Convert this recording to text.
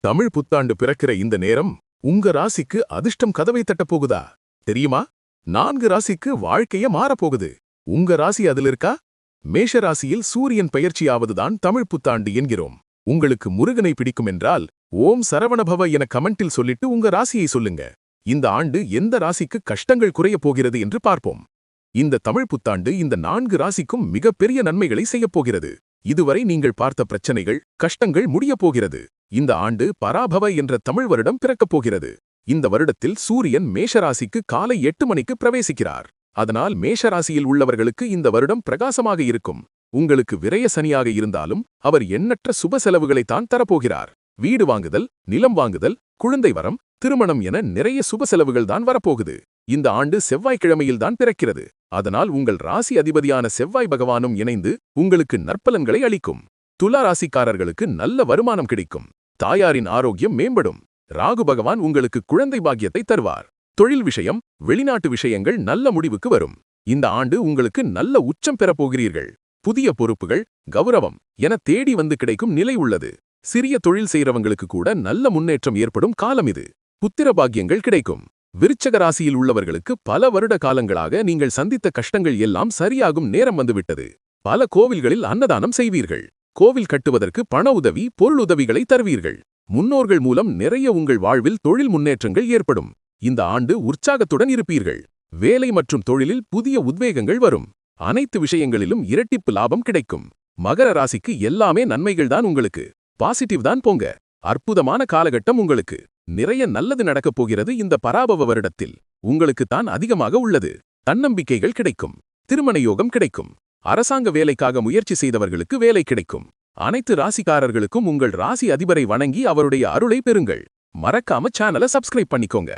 தமிழ் புத்தாண்டு பிறக்கிற இந்த நேரம் உங்க ராசிக்கு அதிர்ஷ்டம் கதவை தட்டப் போகுதா தெரியுமா? 4 ராசிக்கு வாழ்க்கைய மாறப்போகுது. உங்க ராசி அதில் இருக்கா? மேஷ ராசியில் சூரியன் பெயர்ச்சியாவதுதான் தமிழ் புத்தாண்டு என்கிறோம். உங்களுக்கு முருகனை பிடிக்கும் என்றால் ஓம் சரவணபவ என கமெண்டில் சொல்லிட்டு உங்க ராசியை சொல்லுங்க. இந்த ஆண்டு எந்த ராசிக்கு கஷ்டங்கள் குறையப் போகிறது என்று பார்ப்போம். இந்த தமிழ் புத்தாண்டு இந்த 4 ராசிக்கும் மிகப்பெரிய நன்மைகளை செய்யப் போகிறது. இதுவரை நீங்கள் பார்த்த பிரச்சனைகள், கஷ்டங்கள் முடியப் போகிறது. இந்த ஆண்டு பராபவ என்ற தமிழ் வருடம் பிறக்கப் போகிறது. இந்த வருடத்தில் சூரியன் மேஷராசிக்கு காலை 8 மணிக்கு பிரவேசிக்கிறார். அதனால் மேஷராசியில் உள்ளவர்களுக்கு இந்த வருடம் பிரகாசமாக இருக்கும். உங்களுக்கு விரய சனியாக இருந்தாலும் அவர் எண்ணற்ற சுப செலவுகளைத்தான் தரப்போகிறார். வீடு வாங்குதல், நிலம் வாங்குதல், குழந்தை வரம், திருமணம் என நிறைய சுப செலவுகள் தான் வரப்போகுது. இந்த ஆண்டு செவ்வாய்க்கிழமையில்தான் பிறக்கிறது. அதனால் உங்கள் ராசி அதிபதியான செவ்வாய் பகவானும் இணைந்து உங்களுக்கு நற்பலன்களை அளிக்கும். துலா ராசிக்காரர்களுக்கு நல்ல வருமானம் கிடைக்கும். தாயாரின் ஆரோக்கியம் மேம்படும். ராகு பகவான் உங்களுக்கு குழந்தை பாக்கியத்தை தருவார். தொழில் விஷயம், வெளிநாட்டு விஷயங்கள் நல்ல முடிவுக்கு வரும். இந்த ஆண்டு உங்களுக்கு நல்ல உச்சம் பெறப்போகிறீர்கள். புதிய பொறுப்புகள், கௌரவம் என தேடி வந்து கிடைக்கும் நிலை உள்ளது. சிறிய தொழில் செய்றவங்களுக்கு கூட நல்ல முன்னேற்றம் ஏற்படும் காலம் இது. புத்திர பாக்கியங்கள் கிடைக்கும். விருச்சக ராசியில் உள்ளவர்களுக்கு பல வருட காலங்களாக நீங்கள் சந்தித்த கஷ்டங்கள் எல்லாம் சரியாகும் நேரம் வந்துவிட்டது. பல கோவில்களில் அன்னதானம் செய்வீர்கள். கோவில் கட்டுவதற்கு பண உதவி, பொருளுதவிகளை தருவீர்கள். முன்னோர்கள் மூலம் நிறைய உங்கள் வாழ்வில் தொழில் முன்னேற்றங்கள் ஏற்படும். இந்த ஆண்டு உற்சாகத்துடன் இருப்பீர்கள். வேலை மற்றும் தொழிலில் புதிய உத்வேகங்கள் வரும். அனைத்து விஷயங்களிலும் இரட்டிப்பு லாபம் கிடைக்கும். மகர ராசிக்கு எல்லாமே நன்மைகள்தான். உங்களுக்கு பாசிட்டிவ் தான் போங்க. அற்புதமான காலகட்டம் உங்களுக்கு. நிறைய நல்லது நடக்கப் போகிறது. இந்த பராபவ வருடத்தில் உங்களுக்குத்தான் அதிகமாக உள்ளது. தன்னம்பிக்கைகள் கிடைக்கும். திருமண யோகம் கிடைக்கும். அரசாங்க வேலைக்காக முயற்சி செய்தவர்களுக்கு வேலை கிடைக்கும். அனைத்து ராசிக்காரர்களுக்கும் உங்கள் ராசி அதிபரை வணங்கி அவருடைய அருளை பெறுங்கள். மறக்காம சேனலை சப்ஸ்கிரைப் பண்ணிக்கோங்க.